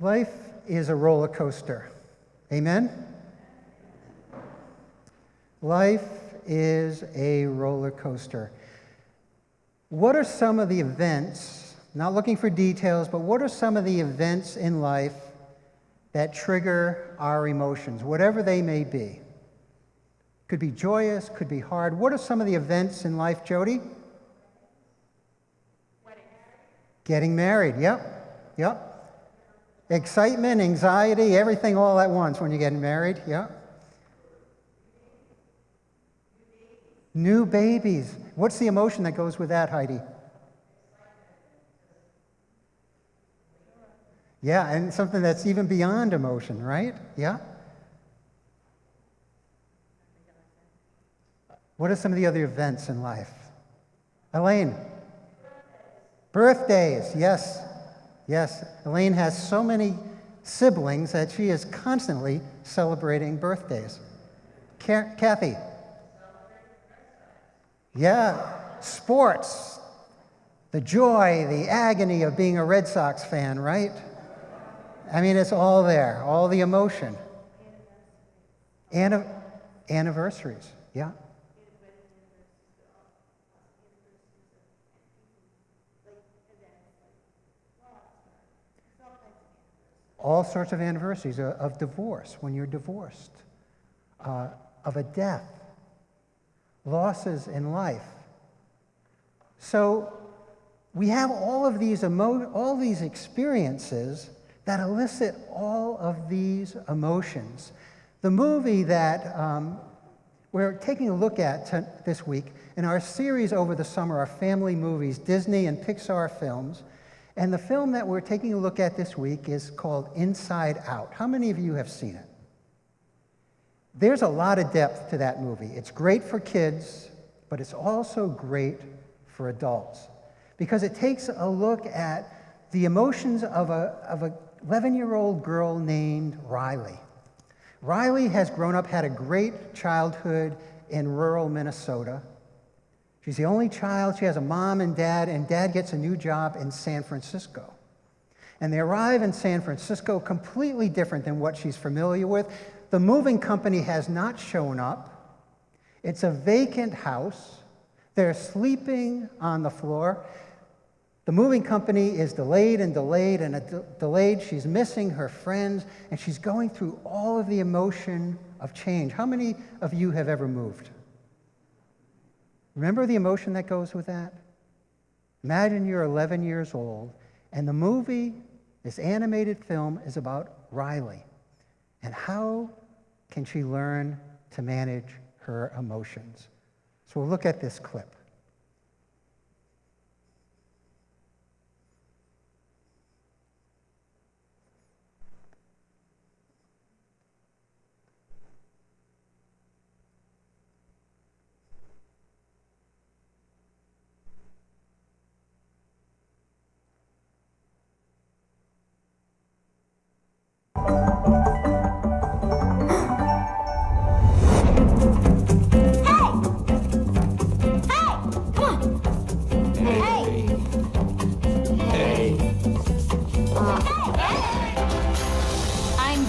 Life is a roller coaster. Amen? Life is a roller coaster. What are some of the events, not looking for details, but what are some of the events in life that trigger our emotions, whatever they may be? Could be joyous, could be hard. What are some of the events in life, Jody? Getting married, yep. Excitement, anxiety, everything all at once when you're getting married, yep. New babies. What's the emotion that goes with that, Heidi? Yeah, and something that's even beyond emotion, right? Yeah. What are some of the other events in life? Elaine? Birthdays, yes. Yes. Elaine has so many siblings that she is constantly celebrating birthdays. Kathy? Yeah, sports. The joy, the agony of being a Red Sox fan, right? I mean, it's all there, all the emotion. Anniversaries, yeah. All sorts of anniversaries of divorce, when you're divorced, of a death, losses in life. So we have all of these all these experiences that elicit all of these emotions. The movie that we're taking a look at this week in our series over the summer are family movies, Disney and Pixar films. And the film that we're taking a look at this week is called Inside Out. How many of you have seen it? There's a lot of depth to that movie. It's great for kids, but it's also great for adults because it takes a look at the emotions of a 11-year-old girl named Riley. Riley has grown up, had a great childhood in rural Minnesota. She's the only child. She has a mom and dad gets a new job in San Francisco. And they arrive in San Francisco completely different than what she's familiar with. The moving company has not shown up. It's a vacant house. They're sleeping on the floor. The moving company is delayed. She's missing her friends, and she's going through all of the emotion of change. How many of you have ever moved? Remember the emotion that goes with that? Imagine you're 11 years old, and the movie, this animated film, is about Riley. And how can she learn to manage her emotions? So we'll look at this clip.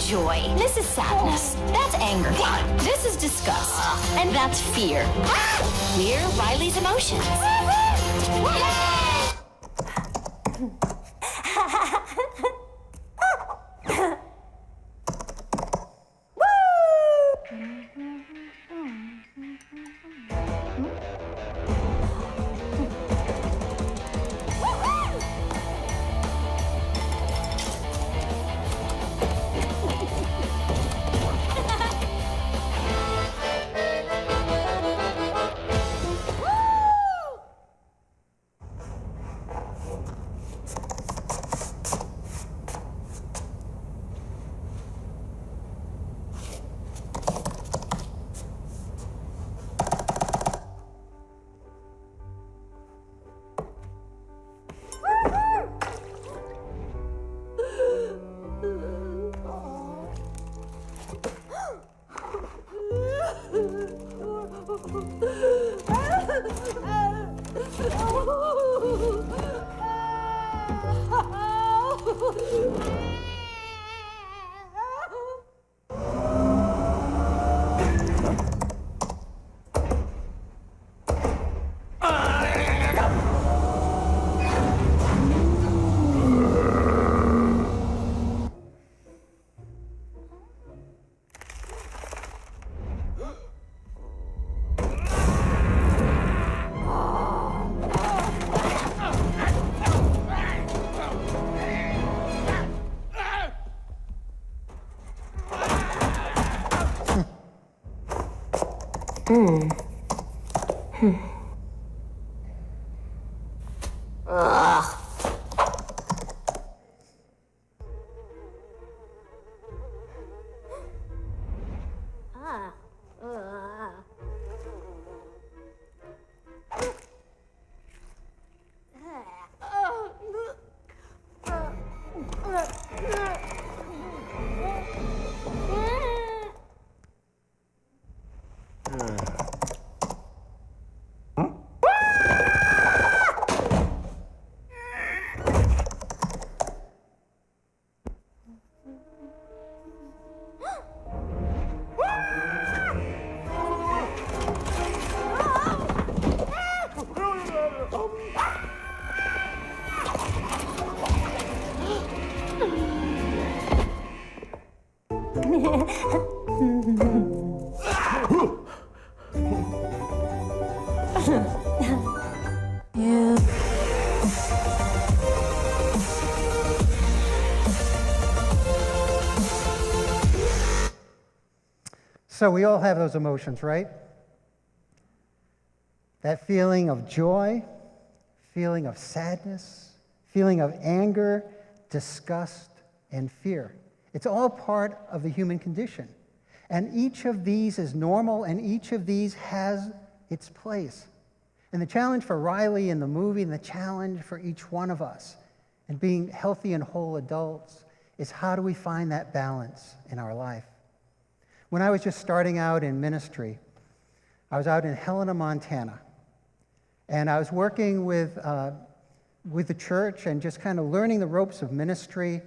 Joy. This is sadness. That's anger. This is disgust. And that's fear. We're Riley's emotions. So we all have those emotions, right? That feeling of joy, feeling of sadness, feeling of anger, disgust, and fear. It's all part of the human condition. And each of these is normal, and each of these has its place. And the challenge for Riley in the movie, and the challenge for each one of us in being healthy and whole adults, is how do we find that balance in our life? When I was just starting out in ministry, I was out in Helena, Montana, and I was working with the church and just kind of learning the ropes of ministry,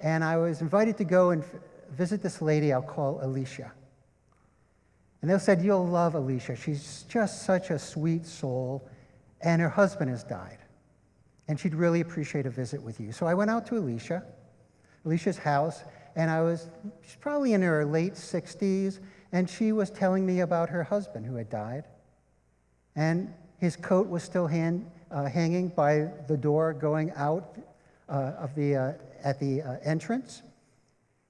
and I was invited to go and visit this lady I'll call Alicia. And they said, "You'll love Alicia. She's just such a sweet soul, and her husband has died, and she'd really appreciate a visit with you." So I went out to Alicia's house, and she's probably in her late 60s, and she was telling me about her husband who had died. And his coat was still hanging by the door going out at the entrance.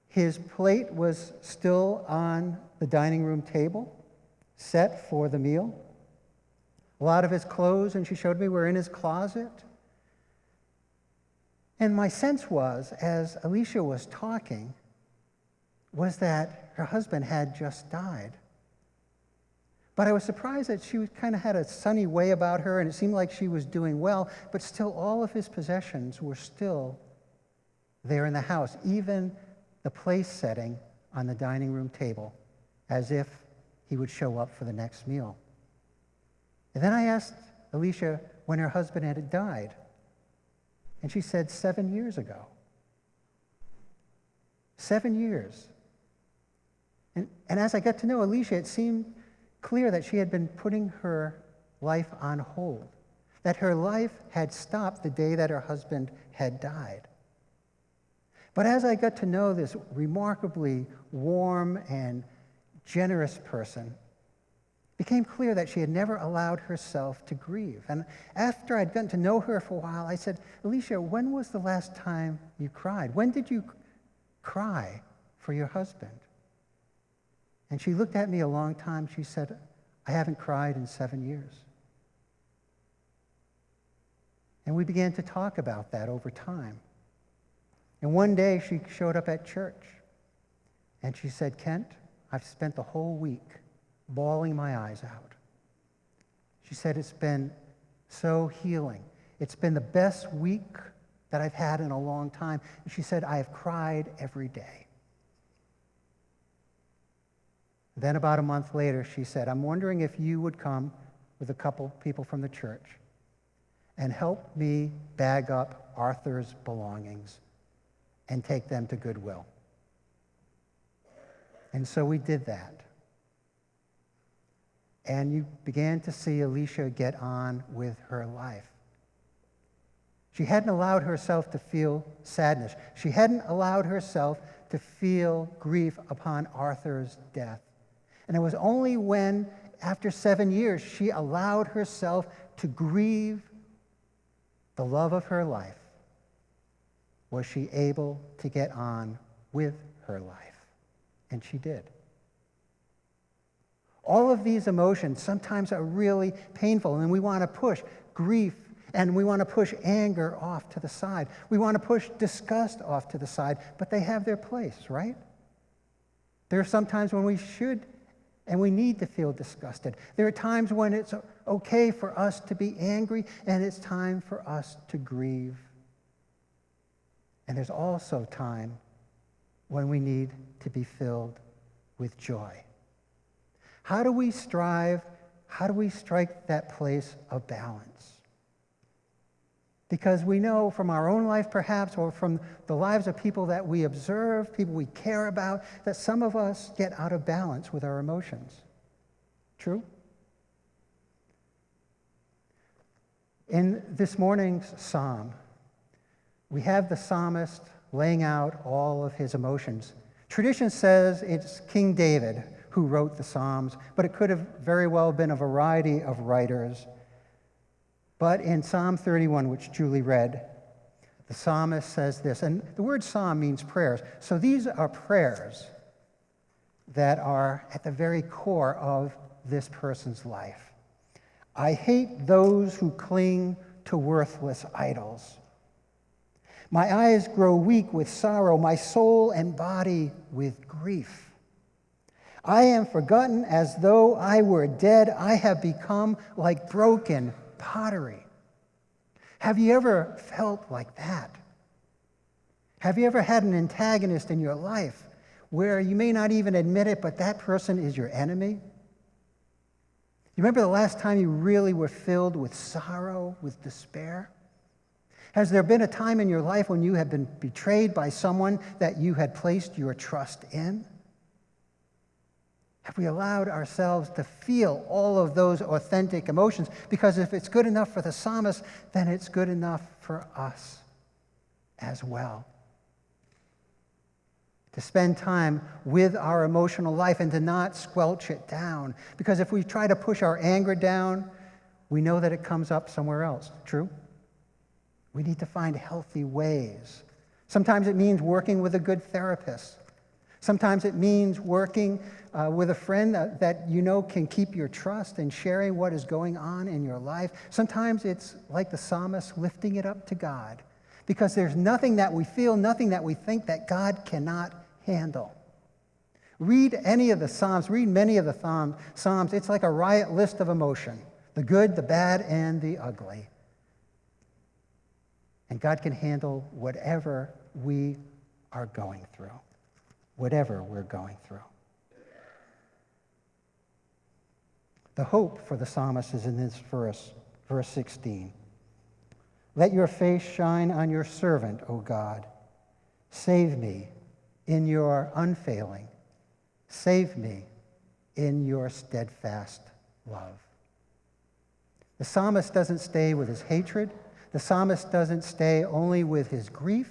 His plate was still on the dining room table, set for the meal. A lot of his clothes, and she showed me, were in his closet. And my sense was, as Alicia was talking, was that her husband had just died. But I was surprised that she kind of had a sunny way about her, and it seemed like she was doing well, but still all of his possessions were still there in the house, even the place setting on the dining room table, as if he would show up for the next meal. And then I asked Alicia when her husband had died. And she said 7 years ago. 7 years. And as I got to know Alicia, it seemed clear that she had been putting her life on hold, that her life had stopped the day that her husband had died. But as I got to know this remarkably warm and generous person, it became clear that she had never allowed herself to grieve. And after I'd gotten to know her for a while, I said, "Alicia, when was the last time you cried? When did you cry for your husband?" And she looked at me a long time. She said, "I haven't cried in 7 years." And we began to talk about that over time. And one day she showed up at church, and she said, "Kent, I've spent the whole week bawling my eyes out." She said, "It's been so healing. It's been the best week that I've had in a long time." And she said, "I have cried every day." Then about a month later, she said, "I'm wondering if you would come with a couple people from the church and help me bag up Arthur's belongings and take them to Goodwill." And so we did that. And you began to see Alicia get on with her life. She hadn't allowed herself to feel sadness. She hadn't allowed herself to feel grief upon Arthur's death. And it was only when, after 7 years, she allowed herself to grieve the love of her life, was she able to get on with her life. And she did. All of these emotions sometimes are really painful, and we want to push grief, and we want to push anger off to the side. We want to push disgust off to the side, but they have their place, right? There are some times when we should and we need to feel disgusted. There are times when it's okay for us to be angry, and it's time for us to grieve. And there's also time when we need to be filled with joy. How do we strike that place of balance? Because we know from our own life perhaps, or from the lives of people that we observe, people we care about, that some of us get out of balance with our emotions. True? In this morning's psalm, we have the psalmist laying out all of his emotions. Tradition says it's King David who wrote the Psalms, but it could have very well been a variety of writers. But in Psalm 31, which Julie read, the psalmist says this, and the word psalm means prayers. So these are prayers that are at the very core of this person's life. I hate those who cling to worthless idols. My eyes grow weak with sorrow, my soul and body with grief. I am forgotten as though I were dead. I have become like broken pottery. Have you ever felt like that? Have you ever had an antagonist in your life where you may not even admit it, but that person is your enemy? You remember the last time you really were filled with sorrow, with despair? Has there been a time in your life when you have been betrayed by someone that you had placed your trust in? Have we allowed ourselves to feel all of those authentic emotions? Because if it's good enough for the psalmist, then it's good enough for us as well. To spend time with our emotional life and to not squelch it down. Because if we try to push our anger down, we know that it comes up somewhere else. True? We need to find healthy ways. Sometimes it means working with a good therapist. Sometimes it means working with a friend that you know can keep your trust and sharing what is going on in your life. Sometimes it's like the psalmist, lifting it up to God, because there's nothing that we feel, nothing that we think that God cannot handle. Read any of the Psalms, read many of the Psalms. It's like a riot list of emotion, the good, the bad, and the ugly. And God can handle whatever we are going through. Whatever we're going through. The hope for the psalmist is in this verse 16. Let your face shine on your servant, O God. Save me in your unfailing. Save me in your steadfast love. The psalmist doesn't stay with his hatred. The psalmist doesn't stay only with his grief,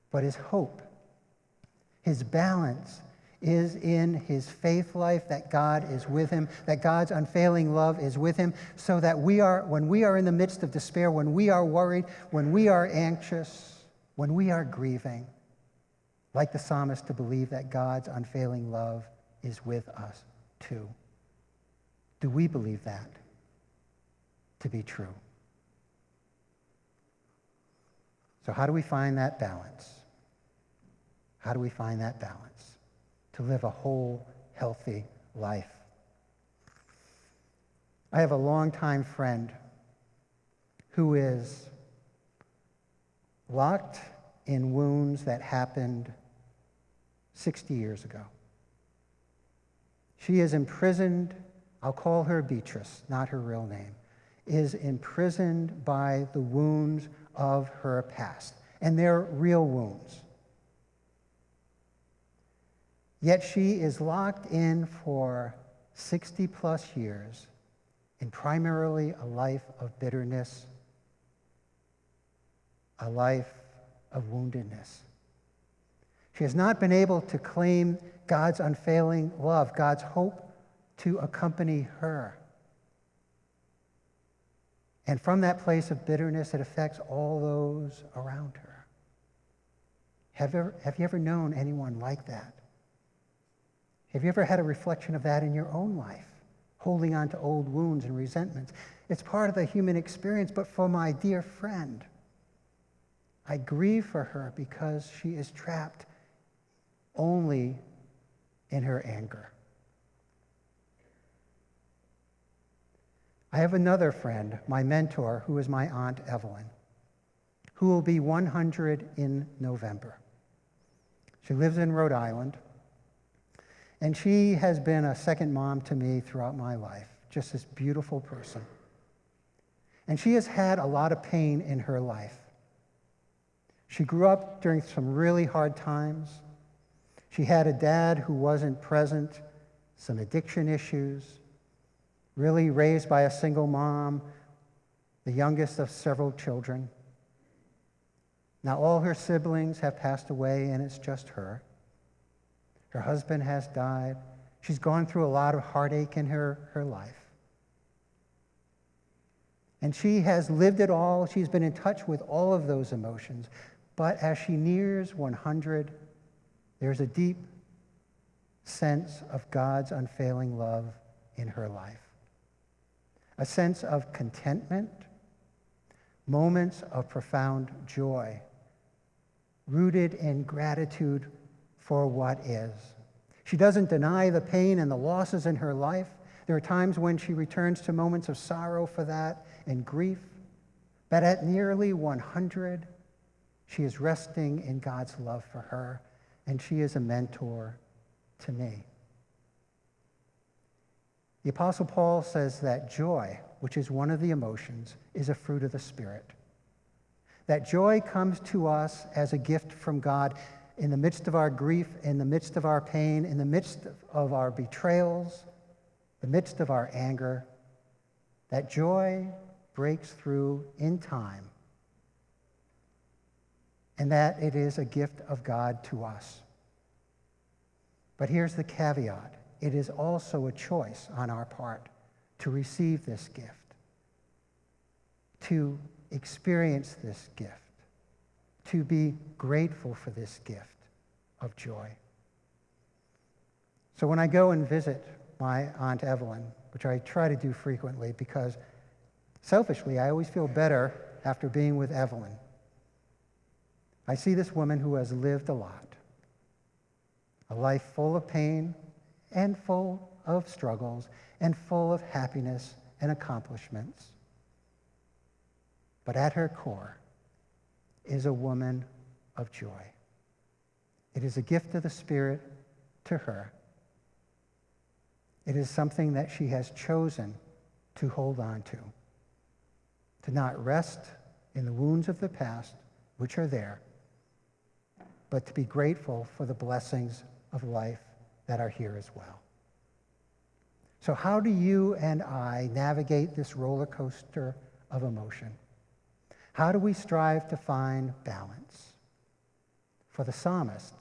but his hope. His balance is in his faith life, that God is with him, that God's unfailing love is with him, so that when we are in the midst of despair, when we are worried, when we are anxious, when we are grieving, like the psalmist, to believe that God's unfailing love is with us too. Do we believe that to be true? So how do we find that balance? How do we find that balance to live a whole, healthy life? I have a longtime friend who is locked in wounds that happened 60 years ago. She is imprisoned, I'll call her Beatrice, not her real name, is imprisoned by the wounds of her past, and they're real wounds. Yet she is locked in for 60 plus years in primarily a life of bitterness, a life of woundedness. She has not been able to claim God's unfailing love, God's hope to accompany her. And from that place of bitterness, it affects all those around her. Have you ever known anyone like that? Have you ever had a reflection of that in your own life? Holding on to old wounds and resentments. It's part of the human experience, but for my dear friend, I grieve for her because she is trapped only in her anger. I have another friend, my mentor, who is my Aunt Evelyn, who will be 100 in November. She lives in Rhode Island, and she has been a second mom to me throughout my life, just this beautiful person. And she has had a lot of pain in her life. She grew up during some really hard times. She had a dad who wasn't present, some addiction issues, really raised by a single mom, the youngest of several children. Now all her siblings have passed away, and it's just her. Her husband has died. She's gone through a lot of heartache in her life. And she has lived it all. She's been in touch with all of those emotions. But as she nears 100, there's a deep sense of God's unfailing love in her life. A sense of contentment, moments of profound joy, rooted in gratitude for what is. She doesn't deny the pain and the losses in her life. There are times when she returns to moments of sorrow for that and grief. But at nearly 100, she is resting in God's love for her, and she is a mentor to me. The Apostle Paul says that joy, which is one of the emotions, is a fruit of the Spirit. That joy comes to us as a gift from God in the midst of our grief, in the midst of our pain, in the midst of our betrayals, the midst of our anger. That joy breaks through in time, and that it is a gift of God to us. But here's the caveat. It is also a choice on our part to receive this gift, to experience this gift, to be grateful for this gift of joy. So when I go and visit my Aunt Evelyn, which I try to do frequently because selfishly I always feel better after being with Evelyn, I see this woman who has lived a lot, a life full of pain and full of struggles and full of happiness and accomplishments. But at her core is a woman of joy. It is a gift of the Spirit to her. It is something that she has chosen to hold on to not rest in the wounds of the past, which are there, but to be grateful for the blessings of life that are here as well. So how do you and I navigate this roller coaster of emotion? How do we strive to find balance? For the psalmist,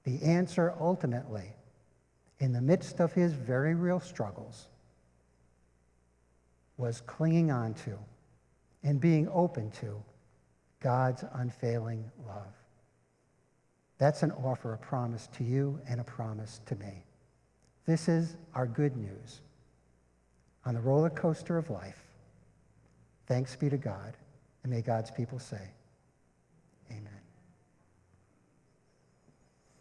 the answer ultimately, in the midst of his very real struggles, was clinging on to and being open to God's unfailing love. That's an offer, a promise to you and a promise to me. This is our good news. On the roller coaster of life, thanks be to God, and may God's people say,